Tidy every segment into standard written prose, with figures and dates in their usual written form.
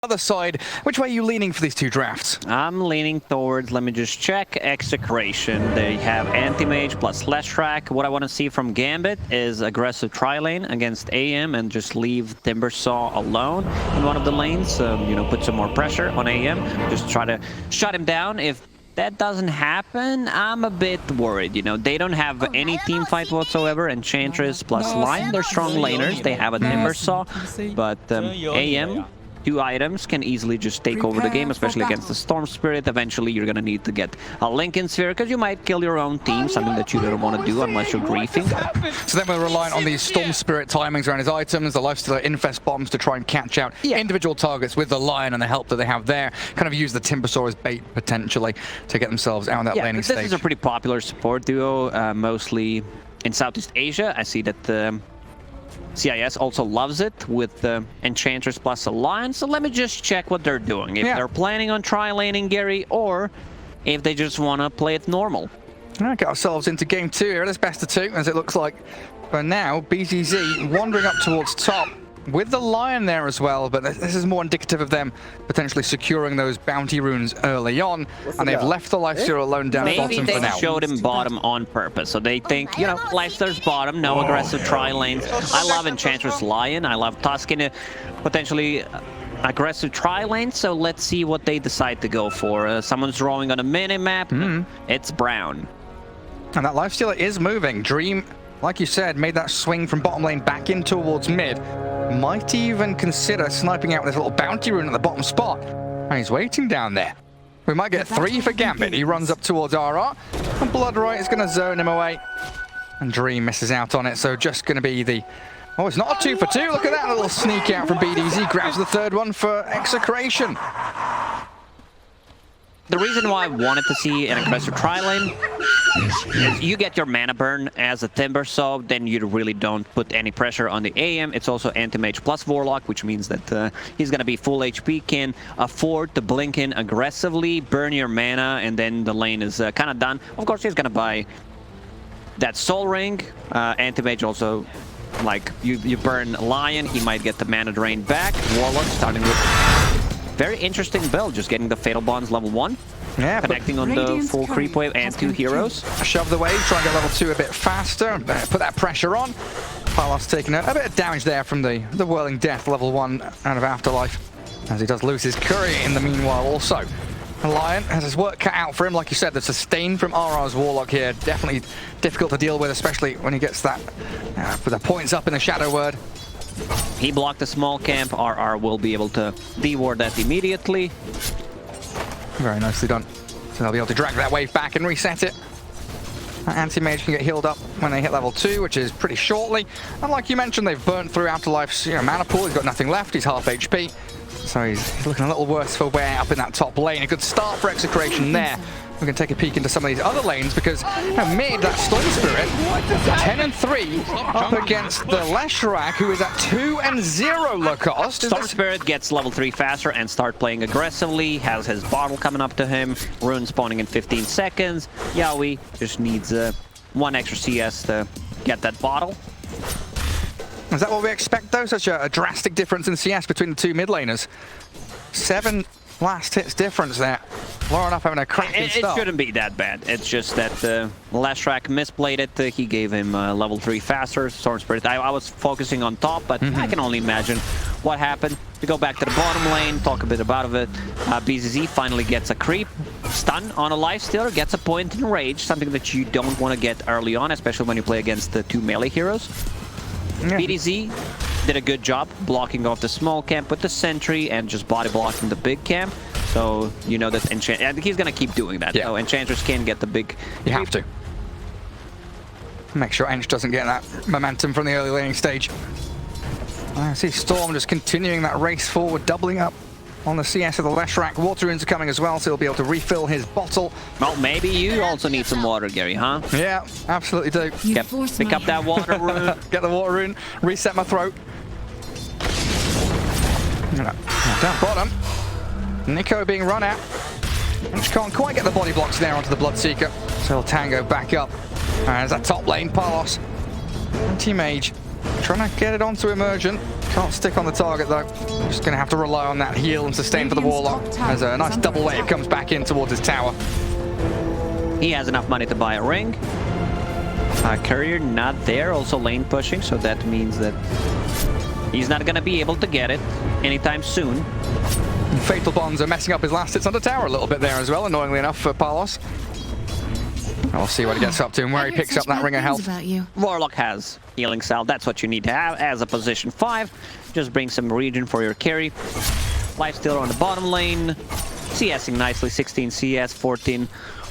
Other side, which way are you leaning for these two drafts? I'm leaning towards, let me just check, XctN. They have Anti-Mage plus Leshrac. What I want to see from Gambit is aggressive tri-lane against AM and just leave Timbersaw alone in one of the lanes. Put some more pressure on AM. Just try to shut him down. If that doesn't happen, I'm a bit worried. They don't have any team fight whatsoever. Enchantress plus Lion, they're strong laners. They have a Timbersaw, but AM... 2 items can easily just take over the game, especially against the Storm Spirit. Eventually, you're going to need to get a Lincoln Sphere, because you might kill your own team, something that you don't want to do unless you're griefing. So then we're relying on these Storm Spirit timings around his items, the Lifestealer Infest bombs to try and catch out individual targets with the Lion and the help that they have there. Kind of use the Timbersaw as bait, potentially, to get themselves out of that laning stage. This is a pretty popular support duo, mostly in Southeast Asia. I see that... CIS also loves it with Enchantress plus Alliance, so let me just check what they're doing. If they're planning on tri-laning Gary, or if they just want to play it normal. We'll get ourselves into game 2 here. It's best of 2, as it looks like. But now, BZZ wandering up towards top with the Lion there as well, but this is more indicative of them potentially securing those bounty runes early on, and they've left the Lifestealer alone down bottom for now. Maybe they showed him bottom on purpose, so they think, Lifestealer's bottom, no aggressive tri-lanes. I love Enchantress Lion, I love Tuscan, potentially aggressive tri-lane, so let's see what they decide to go for. Someone's drawing on a mini-map, it's brown. And that Lifestealer is moving. Dream, like you said, made that swing from bottom lane back in towards mid. Might even consider sniping out this little bounty rune at the bottom spot. And he's waiting down there. We might get 3 for Gambit. He runs up towards RR. And Bloodright is going to zone him away. And Dream misses out on it. So just going to be the... Oh, it's not a 2 for 2. Look at that little sneak out from BDZ. Grabs the 3rd one for XctN. The reason why I wanted to see an aggressive tri-lane is you get your mana burn as a Timbersaw, then you really don't put any pressure on the AM. It's also Anti-Mage plus Warlock, which means that he's going to be full HP, can afford to blink in aggressively, burn your mana, and then the lane is kind of done. Of course, he's going to buy that Soul Ring. Anti-Mage also, like, you burn Lion, he might get the mana drain back. Warlock starting with... very interesting build, just getting the Fatal Bonds level 1. Yeah, connecting on the full creep wave and 2 heroes. Shove the wave, try and get level 2 a bit faster, put that pressure on. Palos taking a bit of damage there from the Whirling Death level 1 out of Afterlife, as he does lose his courier in the meanwhile also. Lion has his work cut out for him. Like you said, the sustain from RR's Warlock here, definitely difficult to deal with, especially when he gets that, with the points up in the Shadow Word. He blocked the small camp. RR will be able to deward that immediately. Very nicely done. So they'll be able to drag that wave back and reset it. Anti-Mage can get healed up when they hit level 2, which is pretty shortly. And like you mentioned, they've burnt through Afterlife's mana pool. He's got nothing left. He's half HP. So he's looking a little worse for wear up in that top lane. A good start for XctN there. We can take a peek into some of these other lanes, because mid, that Storm Spirit, 10 and 3 up against the Leshrac, who is at 2 and 0 low cost. Storm Spirit gets level 3 faster and start playing aggressively, has his bottle coming up to him, rune spawning in 15 seconds. Yaoi just needs 1 extra CS to get that bottle. Is that what we expect, though? Such a drastic difference in CS between the 2 mid laners. 7 last hits difference there. Lauren up having a cracking start. It shouldn't be that bad. It's just that Leshrac misplayed it. He gave him level 3 faster. Storm Spirit. I was focusing on top, but I can only imagine what happened. We go back to the bottom lane, talk a bit about it. BZZ finally gets a creep. Stun on a Lifestealer, gets a point in rage, something that you don't want to get early on, especially when you play against the 2 melee heroes. BDZ did a good job blocking off the small camp with the sentry and just body blocking the big camp. So you know that and he's gonna keep doing that. So Enchantress can get the big. You have to make sure Ench doesn't get that momentum from the early laning stage. I see Storm just continuing that race forward, doubling up on the CS of the Leshrac. Water runes are coming as well, so he'll be able to refill his bottle. Well, maybe you also need some water, Gary, huh? Yeah, absolutely do. Pick up that water rune. Get the water rune, reset my throat. Down bottom, Nico being run out. Just can't quite get the body blocks there onto the Bloodseeker, so he'll tango back up. And there's that top lane, Palos. Anti-Mage trying to get it onto Emergent. Can't stick on the target though. Just going to have to rely on that heal and sustain for the Warlock. As a nice double wave comes back in towards his tower. He has enough money to buy a ring. Courier not there, also lane pushing, so that means that he's not going to be able to get it anytime soon. Fatal Bonds are messing up his last hits on the tower a little bit there as well, annoyingly enough for Palos. We'll see what he gets up to and where he picks up that ring of health. Warlock has healing cell. That's what you need to have as a position 5. Just bring some regen for your carry. Lifestealer on the bottom lane. CSing nicely, 16 CS, 14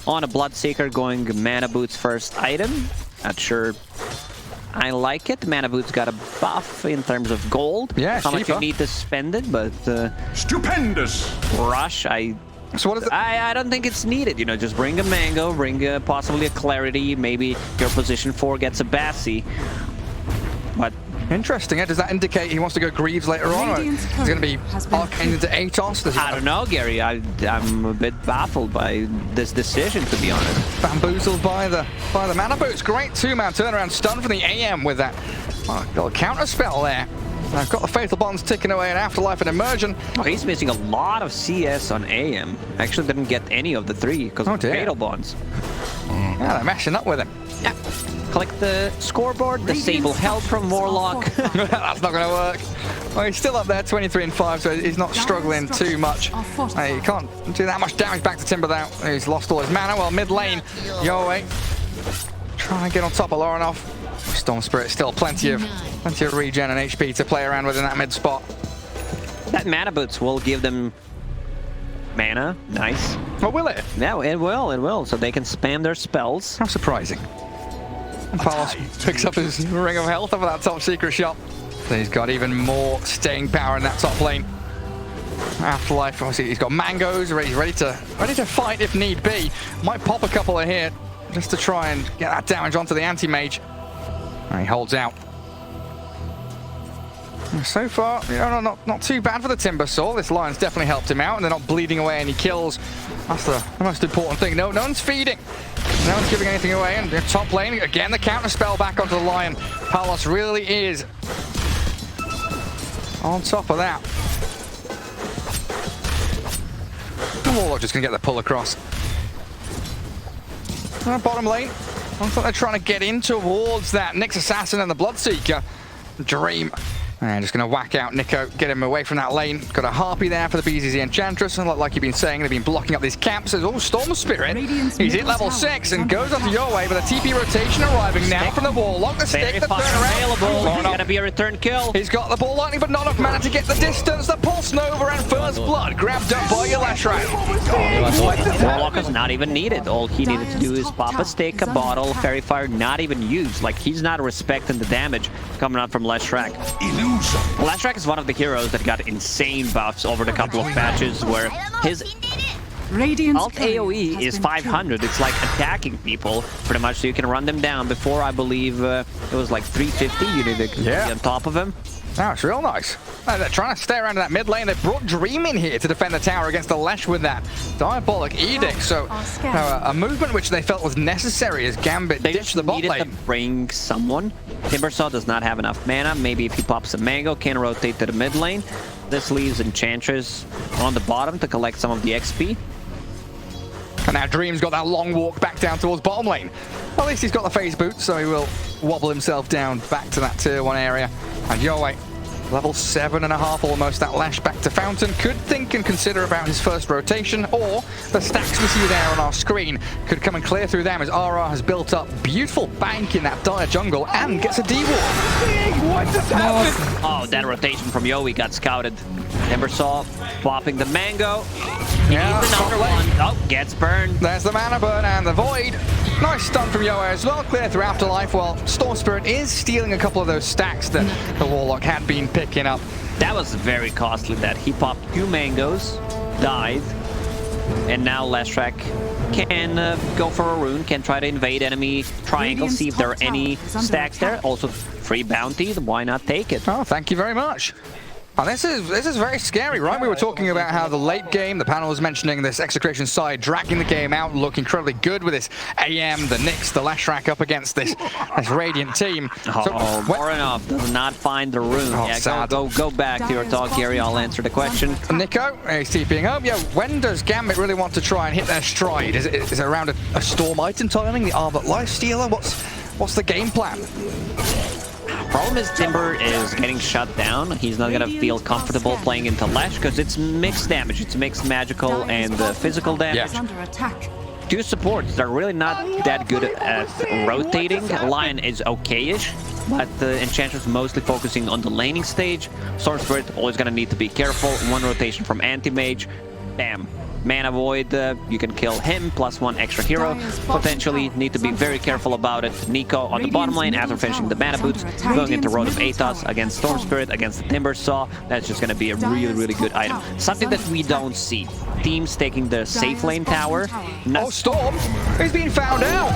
on a Bloodseeker, going Mana Boots first item. Not sure I like it. Mana Boots got a buff in terms of gold. Yeah, how much you need to spend it, but stupendous. Rush, so what is it? I don't think it's needed. You know, just bring a Mango, bring possibly a Clarity. Maybe your position 4 gets a Bassi. But interesting. Does that indicate he wants to go Greaves later on? Or is it going to be Arcane into Atos? I don't know, Gary. I'm a bit baffled by this decision, to be honest. Bamboozled by the Mana Boots. Great 2-man turnaround stun from the AM with that little counter spell there. I've got the Fatal Bonds ticking away in Afterlife and Immersion. Oh, he's missing a lot of CS on AM. Actually didn't get any of the 3 because of Fatal Bonds. Yeah, they're mashing up with him. Yeah. Collect the scoreboard, disable health from Warlock. That's not going to work. Well, he's still up there, 23 and 5, so he's not struggling too much. He can't do that much damage back to Timbersaw. He's lost all his mana. Well, mid lane, Yoe trying to get on top of Lorinov. Storm Spirit still plenty of regen and HP to play around with in that mid spot. That Mana Boots will give them mana. Nice. Oh, will it? Yeah, it will. So they can spam their spells. How surprising. And Palos picks up his ring of health over that top secret shot. So he's got even more staying power in that top lane. Afterlife, obviously, he's got mangoes, he's ready to fight if need be. Might pop a couple of here just to try and get that damage onto the Anti-Mage. And he holds out. So far, you know, not too bad for the Timbersaw. This Lion's definitely helped him out, and they're not bleeding away any kills. That's the most important thing. No one's feeding. No one's giving anything away. And top lane, again, the counter spell back onto the Lion. Palos really is on top of that. The Warlock just going to get the pull across. Bottom lane, looks like they're trying to get in towards that Nyx Assassin and the Bloodseeker. Dream. And just going to whack out Nico, get him away from that lane. Got a Harpy there for the BZZ Enchantress, and like you've been saying, they've been blocking up these camps. There's Storm Spirit. He's hit level 6 and goes onto your way, but a TP rotation arriving now from the Warlock. The stick, the turnaround. He's going to be a return kill. He's got the ball lightning, but not enough mana to get the distance. The Pulse Nova and First Blood grabbed up by your Lashrak. Warlock is not even needed. All he needed to do is pop a stick, a bottle, Fairy Fire, not even used. Like, he's not respecting the damage coming out from Lashrak. Lashrak is one of the heroes that got insane buffs over the couple of patches where his alt AoE is 500. It's like attacking people pretty much, so you can run them down. Before, I believe it was like 350. You need to be on top of him. That's real nice. They're trying to stay around that mid lane. They brought Dream in here to defend the tower against the Lesh with that Diabolic Edict. So a movement which they felt was necessary as Gambit ditched the bot lane. They needed to bring someone. Timbersaw does not have enough mana. Maybe if he pops a Mango, can rotate to the mid lane. This leaves Enchantress on the bottom to collect some of the XP. And now Dream's got that long walk back down towards bottom lane. Well, at least he's got the phase boot, so he will wobble himself down back to that tier 1 area. And Yoe, level 7.5 almost, that Lash back to Fountain. Could think and consider about his first rotation, or the stacks we see there on our screen could come and clear through them as RR has built up beautiful bank in that dire jungle and gets a D-Ward. What just happened? Oh, that rotation from Yoe got scouted. Timbersaw popping the Mango. Yeah, Oh, gets burned. There's the mana burn and the void. Nice stun from Yoe as well, clear through Afterlife, while Storm Spirit is stealing a couple of those stacks that the Warlock had been picking up. That was very costly that he popped 2 mangoes, died, and now Lashrak can go for a rune, can try to invade enemy triangle, see if there are any stacks there. Also, free bounty, why not take it? Oh, thank you very much. And this is very scary, right? We were talking about how the late game, the panel was mentioning this XctN side dragging the game out, look incredibly good with this AM, the Nyx, the Leshrac up against this Radiant team. Voronov does not find the room. Go back to your talk, Gary. I'll answer the question. Nico, he's TPing up. Yeah, when does Gambit really want to try and hit their stride? Is it around a Storm item timing, the Arbor Lifestealer? What's the game plan? Problem is Timber is getting shut down. He's not gonna feel comfortable playing into Lash because it's mixed damage. It's mixed magical and physical damage. Two supports, they're really not that good at rotating. Lion is okay-ish, but the Enchantress mostly focusing on the laning stage. Storm Spirit always gonna need to be careful. One rotation from Anti-Mage. Bam. Mana Void, you can kill him, +1 extra hero. Potentially need to be very careful about it. Nico on the bottom lane after finishing the mana boots, going into Road of Atos against Storm Spirit, against the Timbersaw. That's just going to be a really, really good item. Something that we don't see. Teams taking the safe lane tower. Oh, Storm! He's been found out!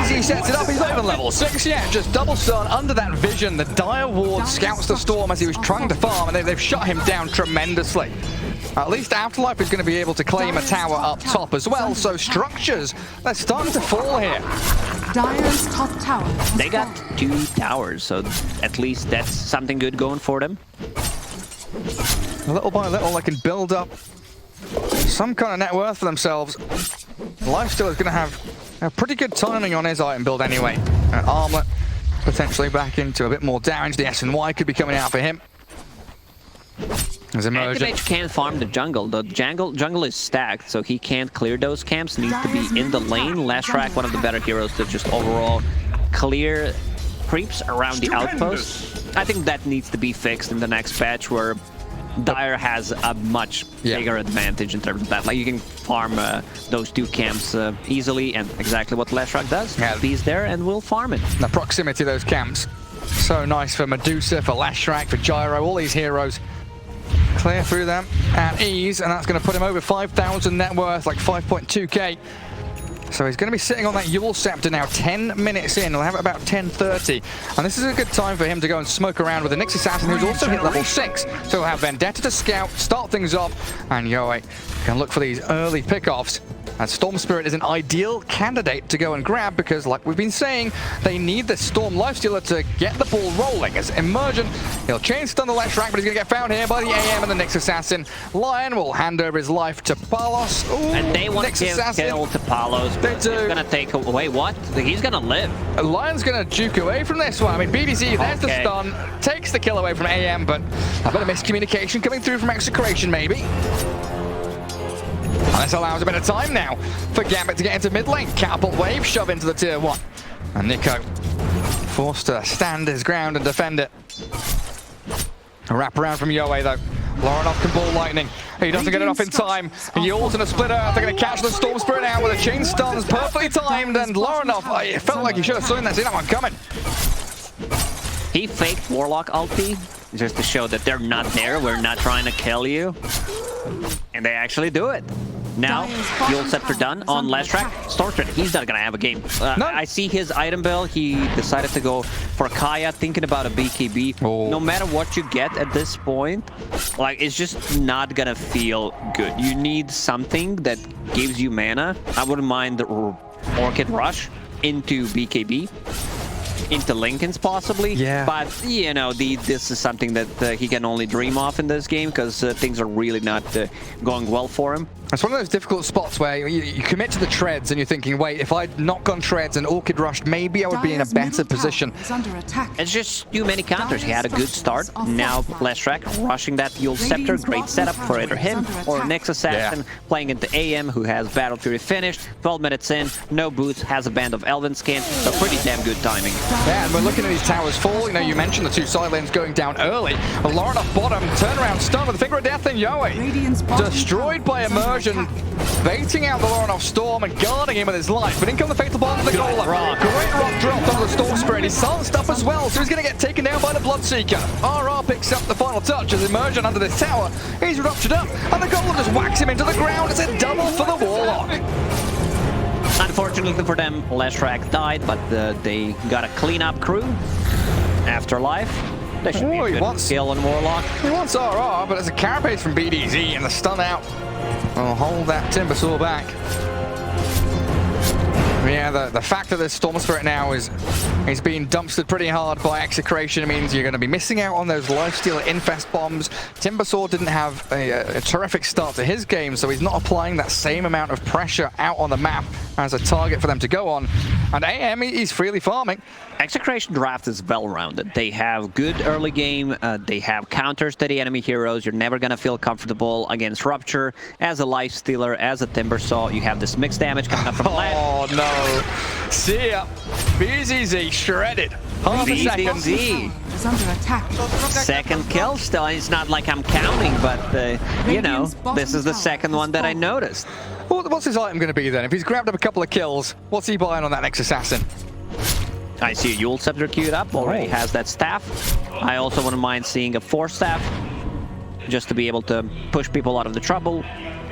He sets it up, he's not even level 6 yet. Just double stun under that vision. The Dire Ward scouts the Storm as he was trying to farm, and they've shut him down tremendously. At least Afterlife is going to be able to claim a tower up top as well, so structures, they're starting to fall here. Dire's top tower. They got 2 towers, so at least that's something good going for them. Little by little, they can build up some kind of net worth for themselves. Lifestealer is going to have a pretty good timing on his item build anyway. Armlet potentially back into a bit more damage. The SNY could be coming out for him. Anti-Mage can't farm the jungle. The jungle is stacked, so he can't clear those camps. Needs to be in the lane. Leshrac, one of the better heroes to just overall clear creeps around the outpost. I think that needs to be fixed in the next patch, where Dire has a much bigger advantage in terms of that. Like, you can farm those 2 camps easily, and exactly what Leshrac does. He's there and we'll farm it. The proximity of those camps, so nice for Medusa, for Leshrac, for Gyro, all these heroes. Clear through them at ease, and that's going to put him over 5,000 net worth, like 5.2k. So he's going to be sitting on that Yule Scepter now, 10 minutes in. He'll have it about 10:30. And this is a good time for him to go and smoke around with the Nyx Assassin, who's also hit level 6. So he'll have Vendetta to scout, start things off, and Yoe can look for these early pickoffs. And Storm Spirit is an ideal candidate to go and grab because, like we've been saying, they need the Storm Lifestealer to get the ball rolling. As Emergent, he'll chain stun the Leshrac, but he's going to get found here by the AM and the Nyx Assassin. Lion will hand over his life to Palos. Ooh, and they want to give kill to Palos, but it's going to take away what? He's going to live. Lion's going to juke away from this one. I mean, BDC, there's the stun, takes the kill away from AM, but a bit of miscommunication coming through from XctN maybe. And this allows a bit of time now for Gambit to get into mid lane. Catapult wave, shove into the tier 1. And Nico forced to stand his ground and defend it. A wrap around from Yoe though. Lorinov can ball lightning. He doesn't get it off in time. He yawls in a split earth. They're going to catch the Storm Spirit out with a chain stuns, perfectly timed. And Lorinov, it felt like he should have seen that one coming. He faked Warlock ulti just to show that they're not there. We're not trying to kill you. And they actually do it. Now, Yule Scepter done on Leshrac. Storm Spirit, he's not gonna have a game. No. I see his item build. He decided to go for Kaya, thinking about a BKB. Oh. No matter what you get at this point, like, it's just not gonna feel good. You need something that gives you mana. I wouldn't mind the Orchid Rush into BKB. Into Linken's possibly, but you know, this is something that he can only dream of in this game because things are really not going well for him. It's one of those difficult spots where you commit to the treads and you're thinking, wait, if I'd not gone treads and Orchid rushed, maybe I would be in a better position. It's just too many counters. He had a good start. Now Leshrac rushing that Yule Scepter. Great setup for either him or Nyx Assassin playing into AM, who has Battle Fury finished. 12 minutes in, no boots, has a band of Elven skin, so pretty damn good timing. Yeah, and we're looking at these towers fall. You know, you mentioned the 2 side lanes going down early. A Lauren off bottom, turnaround stun with a Finger of Death in Yoe. Destroyed by Immersion, baiting out the Lauren off Storm and guarding him with his life. But in come the Fatal Bomb to the goal. Great rock dropped on the Storm Spirit. He's silenced up as well, so he's going to get taken down by the Bloodseeker. RR picks up the final touch as Immersion under this tower. He's ruptured up, and the Golem just whacks him into the ground. It's a double for the Warlock. Unfortunately for them, Leshrac died, but they got a clean-up crew. Afterlife. That should be Oh, a he good wants- kill on Warlock. He wants RR, but there's a carapace from BDZ and the stun out will hold that Timbersaw back. Yeah, the fact that this Storm Spirit now is being dumpstered pretty hard by Execration means you're going to be missing out on those Lifestealer Infest bombs. Timbersaw didn't have a terrific start to his game, so he's not applying that same amount of pressure out on the map as a target for them to go on. And AM, he's freely farming. Execration draft is well-rounded. They have good early game, they have counters to the enemy heroes. You're never going to feel comfortable against Rupture. As a Lifestealer, as a Timbersaw, you have this mixed damage coming up from left. Oh no. See ya. BZZ shredded. Half a second. BZZ. Is under attack. Second kill still. It's not like I'm counting, but you know, this is the second one that I noticed. What's his item going to be then? If he's grabbed up a couple of kills, what's he buying on that next assassin? I see a Yule Scepter queued up, already has that staff. I also wouldn't mind seeing a 4-staff, just to be able to push people out of the trouble.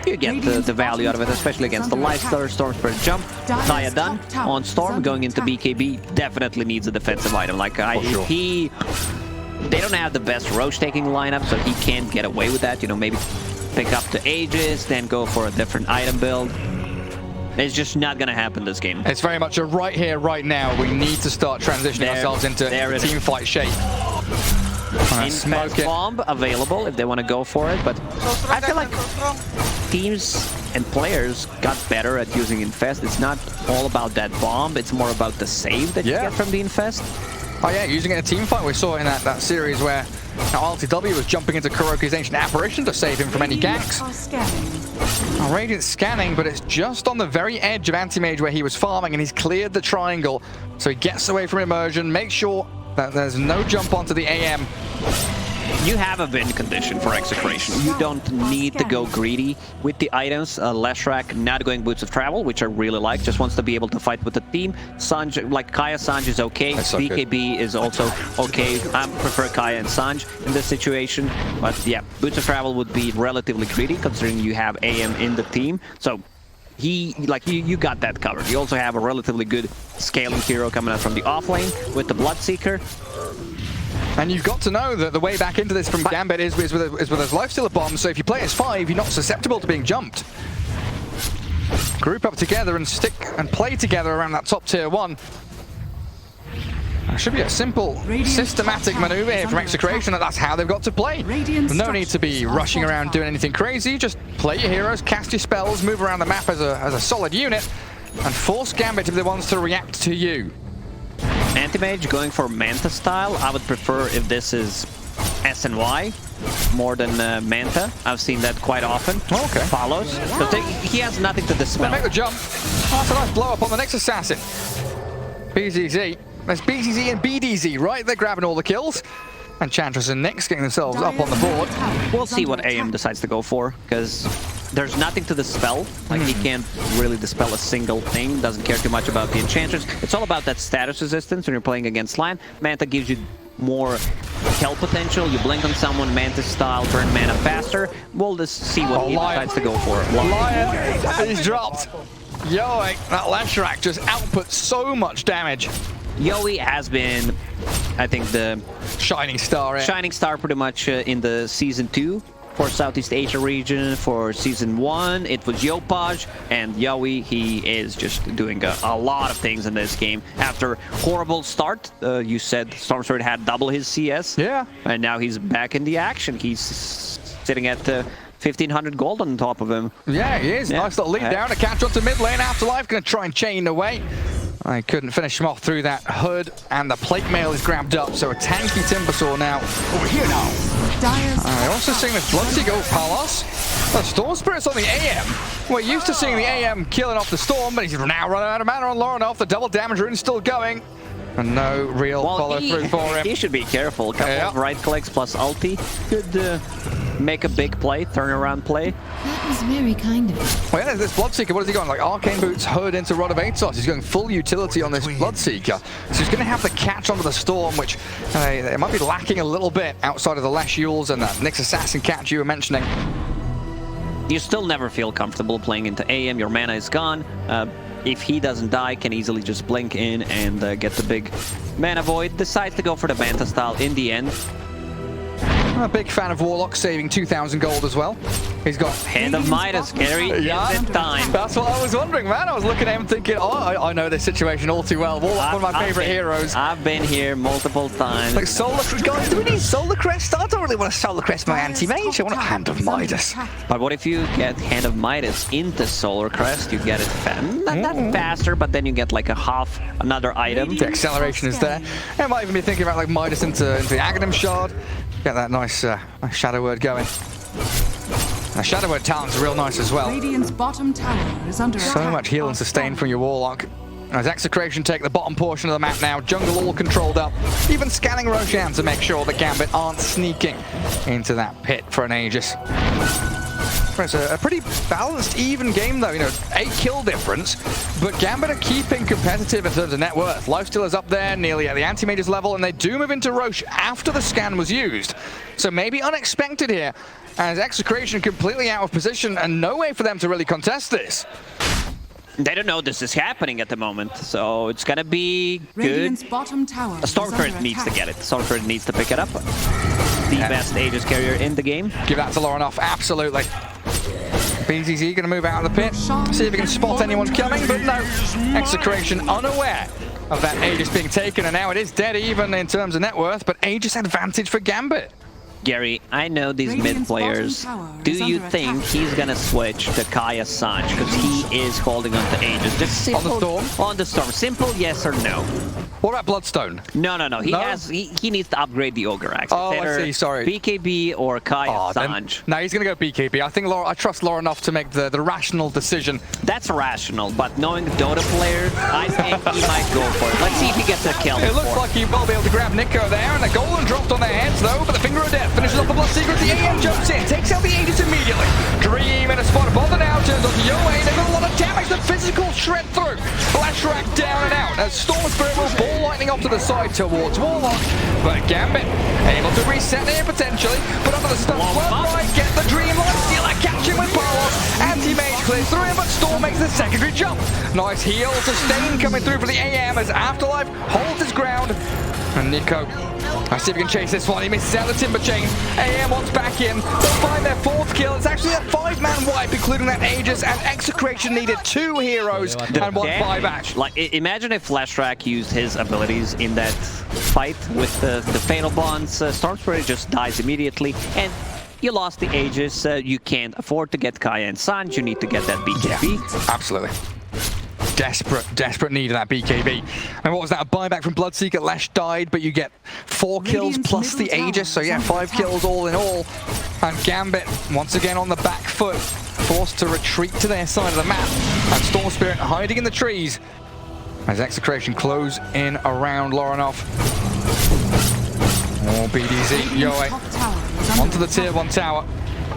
You get the value out of it, especially against the Lifestealer. Storm Spirit jump, Taya done on Storm, going into BKB, definitely needs a defensive item. Like, they don't have the best Roche taking lineup, so he can't get away with that. You know, maybe pick up the Aegis, then go for a different item build. It's just not going to happen this game. It's very much a right here, right now. We need to start transitioning ourselves into team fight shape. Infest bomb available if they want to go for it, but I feel like teams and players got better at using Infest. It's not all about that bomb, it's more about the save that you get from the Infest. Oh yeah, using it in a team fight. We saw it in that series where RTW was jumping into Kuroki's Ancient Apparition to save him from any ganks. Radiant's scanning, but it's just on the very edge of Anti-Mage where he was farming, and he's cleared the triangle, so he gets away from immersion, makes sure that there's no jump onto the AM. You have a win condition for Execration. You don't need to go greedy with the items. Leshrac not going Boots of Travel, which I really like. Just wants to be able to fight with the team. Sanj, like Kaya Sanj is okay. So BKB is also okay. I prefer Kaya and Sanj in this situation. But yeah, Boots of Travel would be relatively greedy considering you have AM in the team. So you got that covered. You also have a relatively good scaling hero coming out from the offlane with the Bloodseeker. And you've got to know that the way back into this from Gambit is with those Lifestealer bombs, so if you play as 5, you're not susceptible to being jumped. Group up together and stick and play together around that top tier 1. It should be a simple, systematic maneuver here from Execration, and that's how they've got to play. No need to be rushing around doing anything crazy, just play your heroes, cast your spells, move around the map as a solid unit, and force Gambit to be the ones to react to you. Anti-Mage going for Manta style. I would prefer if this is SNY more than Manta. I've seen that quite often. Okay. Palos. So he has nothing to dispel. Make the jump. That's a nice blow up on the next assassin. BZZ. There's BZZ and BDZ, right? They're grabbing all the kills. And Chantress and Nyx getting themselves up on the board. We'll see what AM decides to go for, because there's nothing to dispel. Like, he can't really dispel a single thing, doesn't care too much about the Enchantress. It's all about that status resistance when you're playing against Lion. Manta gives you more kill potential. You blink on someone, Manta style, burn mana faster. We'll just see what he decides to go for. Lion, he's dropped. Yoink, that Leshrac just outputs so much damage. Yowie has been, I think, the shining star pretty much in the Season 2 for Southeast Asia region. For Season 1, it was Yopaj, and Yowie, he is just doing a lot of things in this game. After horrible start, you said Storm Spirit had double his CS. Yeah. And now he's back in the action. He's sitting at 1,500 gold on top of him. Yeah, he is. Nice little lead down to catch up to mid lane. Afterlife going to try and chain away. I couldn't finish him off through that hood, and the plate mail is grabbed up, so a tanky Timbersaw now. Over here now. I'm also seeing this Bloodseeker. Oh, Palos. The Storm Spirit's on the AM. We're used to seeing the AM killing off the Storm, but he's now running out of mana on Lorenoff. The double damage rune's still going. And no real follow through for him. He should be careful. A couple of right clicks plus ulti could make a big play, turnaround play. That was very kind of him. Well, yeah, this Bloodseeker, what is he going? Like Arcane Boots, Hood into Rod of Atos. He's going full utility on this Bloodseeker. So he's going to have the catch onto the Storm, which it might be lacking a little bit outside of the Lesh Yules and that Nyx Assassin catch you were mentioning. You still never feel comfortable playing into AM. Your mana is gone. If he doesn't die, can easily just blink in and get the big mana void. Decides to go for the Manta style in the end. I'm a big fan of Warlock saving 2,000 gold as well. He's got Hand of Midas, Gary. Yeah. Is it time? That's what I was wondering, man. I was looking at him thinking, oh, I know this situation all too well. Warlock, one of my favorite heroes. I've been here multiple times. Like Solar, guys, do we need Solar Crest? I don't really want to Solar Crest my Anti-Mage. I want a Hand of Midas. But what if you get Hand of Midas into Solar Crest? You get it not faster, but then you get like another item. The acceleration is there. I might even be thinking about like Midas into the Aghanim Shard. Get that nice Shadow Word going. The Shadow Word talent's real nice as well. Radiant's bottom tower is under So much heal and sustain from your Warlock. As Execration take the bottom portion of the map now, jungle all controlled up, even scanning Roshan to make sure that Gambit aren't sneaking into that pit for an Aegis. It's a pretty balanced, even game though, 8 kill difference, but Gambit are keeping competitive in terms of net worth. Lifestealer's up there, nearly at the Anti-Mage's level, and they do move into Roche after the scan was used. So maybe unexpected here, as Execration completely out of position and no way for them to really contest this. They don't know this is happening at the moment, so it's gonna be good. Radiant's bottom tower. A Stormcrit needs to get it. Stormcrit needs to pick it up. The best Aegis carrier in the game. Give that to Lorenoff, absolutely. BZZ gonna move out of the pit, see if he can spot anyone coming, but no. Execration unaware of that Aegis being taken, and now it is dead even in terms of net worth, but Aegis advantage for Gambit. Gary, I know these mid players. Do you think he's gonna switch to Kaya Sanj? Because he is holding on to Aegis. Just simple, on the Storm? On the Storm. Simple yes or no. What about Bloodstone? No. He needs to upgrade the Ogre Axe. Oh, I see, sorry. BKB or Kaya Sanj. No, he's going to go BKB. I think I trust Laura enough to make the rational decision. That's rational, but knowing the Dota player, I think he might go for it. Let's see if he gets a kill. It looks like he will be able to grab Nico there, and the golden dropped on their heads though, but the Finger of Death finishes off the Blood Secret. The AM jumps in, takes out the Aegis immediately. Dream in a spot above the now, turns onto Yoe. They've got a lot of damage, the physical shred through. Flash rack down and out, as Storm Spirit will ball lightning off to the side towards Warlock, but Gambit able to reset here potentially, but under the stun, right, get the Dream, Lifestealer, catch him with Palos. Anti-Mage clears through him, but Storm makes the secondary jump. Nice heal, sustain coming through for the AM as Afterlife holds his ground. And Nico, I see if he can chase this one. He misses out the Timber Chain. AM wants back in. They'll find their 4th kill. It's actually a 5-man wipe, including that Aegis, and Execration needed 2 heroes and 1 buyback. Like, imagine if Flashrack used his abilities in that fight with the Fatal Bonds. Storm Spirit just dies immediately, and you lost the Aegis. You can't afford to get Kaya and Sanj. You need to get that BKB. Yeah, absolutely. Desperate need of that BKB. And what was that? A buyback from Bloodseeker. Lash died, but you get 4 kills plus the Aegis. So yeah, 5 kills all in all. And Gambit, once again on the back foot, forced to retreat to their side of the map. And Storm Spirit hiding in the trees as Execration close in around Lorenoff. Oh, BDZ, Yoe, onto the tier 1 tower.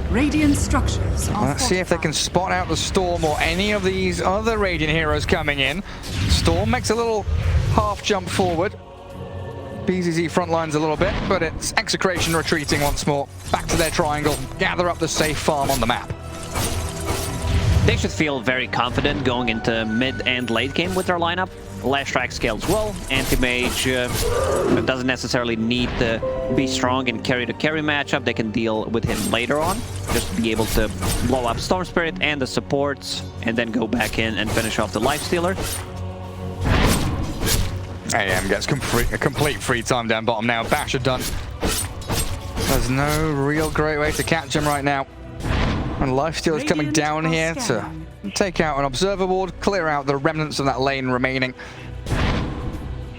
Radiant structures are Let's see if they can spot out the Storm or any of these other Radiant heroes coming in. Storm makes a little half jump forward. BZZ front lines a little bit, but it's Execration retreating once more. Back to their triangle, gather up the safe farm on the map. They should feel very confident going into mid and late game with their lineup. Lash track scales well. Anti-Mage doesn't necessarily need to be strong and carry the carry matchup. They can deal with him later on. Just be able to blow up Storm Spirit and the supports, and then go back in and finish off the Lifestealer. AM gets a complete free time down bottom now. Basher done. There's no real great way to catch him right now. And Lifestealer's coming down here to take out an Observer Ward, clear out the remnants of that lane remaining.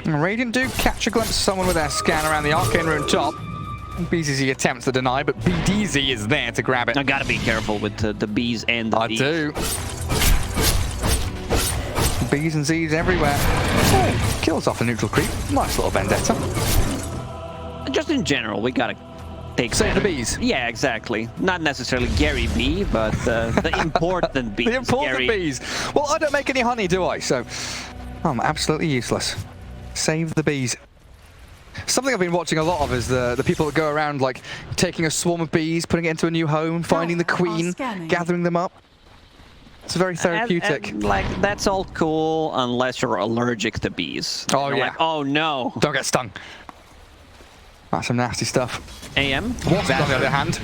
And Radiant do catch a glimpse of someone with their scan around the Arcane Rune top. BZZ attempts to deny, but BDZ is there to grab it. I gotta be careful with the Bs and the Ds. I do. Bs and Zs everywhere. Oh, kills off a neutral creep. Nice little vendetta. Just in general, we gotta save the bees. Yeah, exactly. Not necessarily Gary B, but the important bees. The important bees. Well, I don't make any honey, do I? So I'm absolutely useless. Save the bees. Something I've been watching a lot of is the people that go around like taking a swarm of bees, putting it into a new home, finding the queen, gathering them up. It's very therapeutic. And, like, that's all cool unless you're allergic to bees. Oh, yeah. Like, oh no. Don't get stung. That's some nasty stuff. AM? Wasp, on the other hand,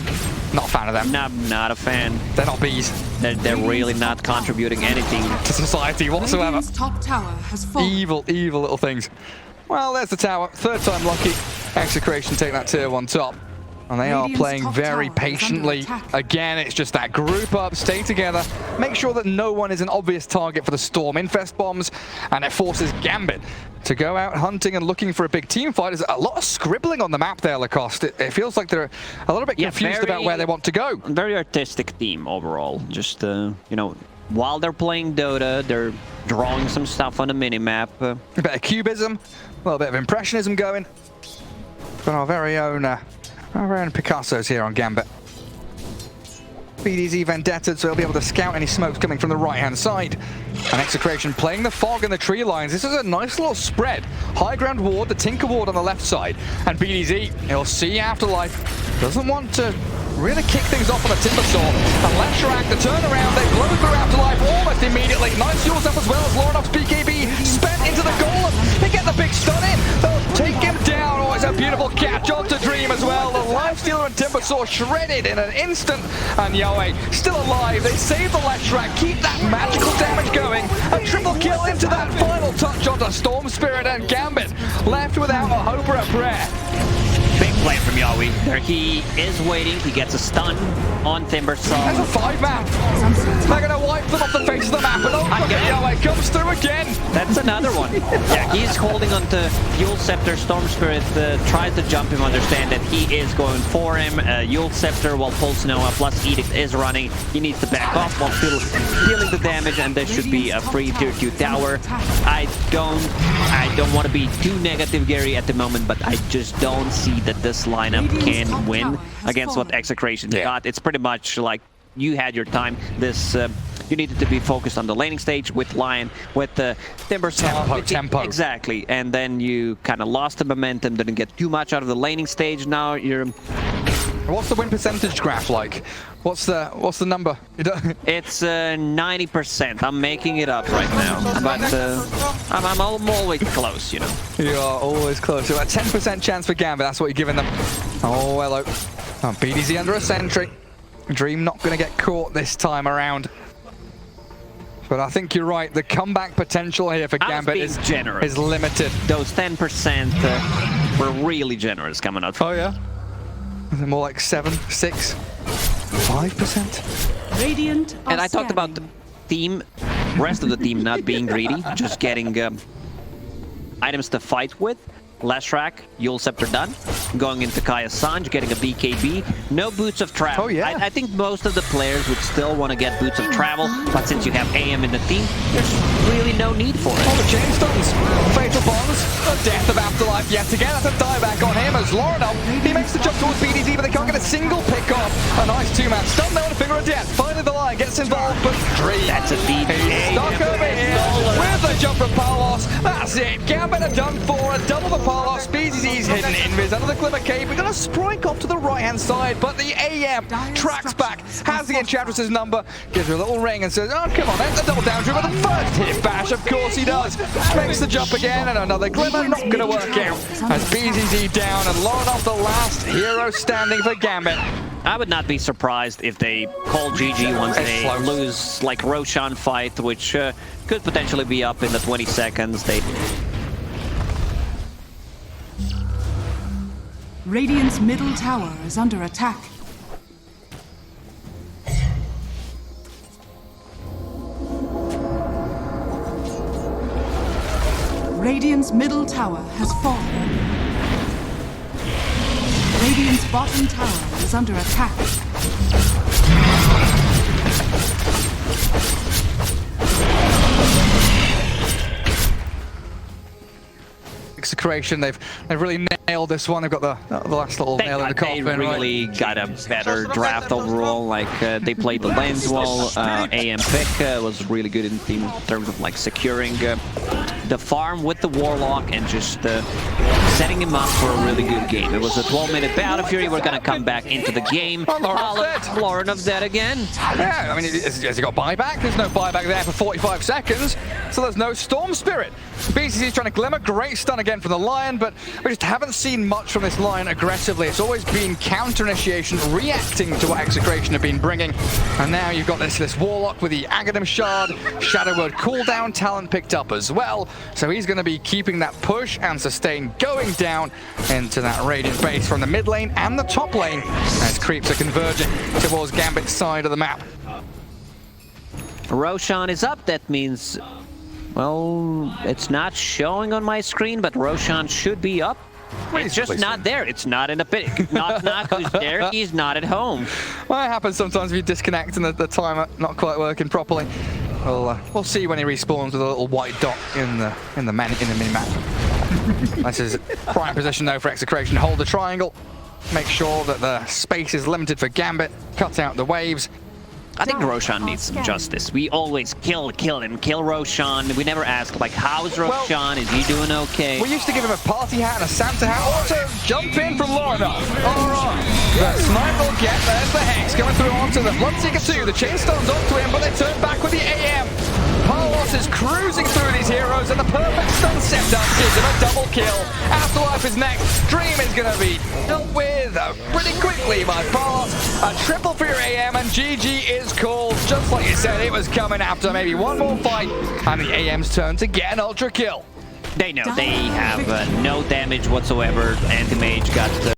not a fan of them. No, not a fan. They're not bees They're really not contributing anything. to society whatsoever. Radiant's top tower has fallen. Evil, evil little things. Well, there's the tower. Third time lucky. XctN take that tier 1 top. And they are Radiant's playing top very tower is under patiently. attack. Again, it's just that group up, stay together, make sure that no one is an obvious target for the Storm Infest bombs, and it forces Gambit to go out hunting and looking for a big team fight. There's a lot of scribbling on the map there, Lacoste. It feels like they're a little bit confused about where they want to go. Very artistic team overall. Just, you know, while they're playing Dota, they're drawing some stuff on the minimap. A bit of cubism, a little bit of impressionism going. But our very own Picasso's here on Gambit. BDZ Vendetta, so he'll be able to scout any smokes coming from the right-hand side. And XctN playing the fog in the tree lines. This is a nice little spread. High ground ward, the Tinker ward on the left side. And BDZ, he'll see Afterlife. Doesn't want to really kick things off on the Timbersaw. And Leshrac, the turnaround, they blow through Afterlife almost immediately. Nice yours up as well as Lornoff's BKB spent into the golem. They get the big stun in. They'll take him down. Oh, it's a beautiful catch onto Dream as well. The Lifestealer and Timbersaw shredded in an instant. And Yowie still alive. They save the Leshrac, keep that magical damage going. A triple kill into that final touch onto Storm Spirit, and Gambit left without a hope or a prayer. Big play from Yowie. There he is waiting. He gets a stun on Timbersaw. That's a 5-man. They're going to wipe them off the face of the map. And oh, look at Yowie comes through again. That's another one. Yeah, he's holding onto Yule Scepter. Storm Spirit tries to jump him, understand that he is going for him. Yule Scepter, while Pulse Noah plus Edict is running, he needs to back off while still dealing the damage, and there should be a free tier 2 tower. I don't want to be too negative, Gary, at the moment, but I just don't see that this lineup can win against what XctN got. It's pretty much like you had your time. This you needed to be focused on the laning stage with Lion, with the Timbersaw. Tempo. Exactly, and then you kind of lost the momentum, didn't get too much out of the laning stage. Now you're... What's the win percentage graph like? What's the number? It's 90%. I'm making it up right now, but I'm always close, you know. You are always close. So a 10% chance for Gambit. That's what you're giving them. Oh, hello. Oh, BDZ under a sentry. Dream not going to get caught this time around. But I think you're right. The comeback potential here for Gambit is limited. Those 10% were really generous coming out. Oh, yeah? Is it more like 7, 6, 5%? Radiant And I talked about the team, rest of the team not being greedy, just getting items to fight with. Leshrac, Yule Scepter done. Going into Kaya Sanj, getting a BKB. No Boots of Travel. Oh, yeah. I think most of the players would still want to get Boots of Travel, but since you have AM in the team, there's really no need for it. Oh, the chain stuns. Fatal Bonds. The death of Afterlife yet again. That's a dieback on him as Lornoff. He makes the jump towards BDZ, but they can't get a single pick off. A nice 2-man stun there on a Finger of Death. Finally the line gets involved, but Dream. That's a deep. He's stuck over here with the jump from Palos. That's it. Gambit are done for. A double for Palos. BDZ's hidden invis under the Glimmer Cave. We're going to sprite off to the right-hand side, but the AM tracks back, has the Enchantress's number, gives her a little ring and says, oh, come on, that's a double down with the first hit bash. Of course he does. Makes the jump again, and another Glimmer not going to work out. As BDZ down and Lornoff the last hero standing for Gambit. I would not be surprised if they call GG once they lose like Roshan fight, which could potentially be up in the 20 seconds. Radiant's middle tower is under attack. Radiant's middle tower has fallen. Radiant's bottom tower is under attack. XctN, they've really nailed this one. They've got the last little nail in the coffin. They really got a better draft overall. Like they played the lanes well. AM pick was really good in terms of like securing the farm with the Warlock and just setting him up for a really good game. It was a 12-minute battle. Fury were gonna come back into the game. Lornoff's dead again. Yeah, I mean, has he got buyback? There's no buyback there for 45 seconds, so there's no Storm Spirit. BCC's trying to glimmer. Great stun again from the Lion, but we just haven't seen much from this Lion aggressively. It's always been counter initiation, reacting to what XctN have been bringing. And now you've got this Warlock with the Aghanim Shard, Shadow Word cooldown talent picked up as well. So he's going to be keeping that push and sustain going down into that Radiant base from the mid lane and the top lane as creeps are converging towards Gambit's side of the map. Roshan is up. That means, well, it's not showing on my screen, but Roshan should be up. It's just not there. It's not in the pit. Not who's there. He's not at home. Well, it happens sometimes if you disconnect and the timer not quite working properly. We'll see when he respawns with a little white dot in the mini map. This is prime position though for XctN. Hold the triangle. Make sure that the space is limited for Gambit. Cut out the waves. I think Roshan needs some justice. We always kill Roshan. We never ask, like, how's Roshan? Well, is he doing okay? We used to give him a party hat and a Santa hat. Also, jump in from Lorna. All right. The snipe will get. There's the Hex coming through onto the Bloodseeker 2. The Chainstone's onto him, but they turn back with the AM. Palos is cruising through these heroes, and the perfect stun setup gives him a double kill. Afterlife is next. Dream is going to be dealt with pretty quickly by Palos. A triple for your AM, and GG is called. Just like you said, it was coming after maybe one more fight, and the AM's turn to get an ultra kill. They know they have no damage whatsoever. Anti-Mage got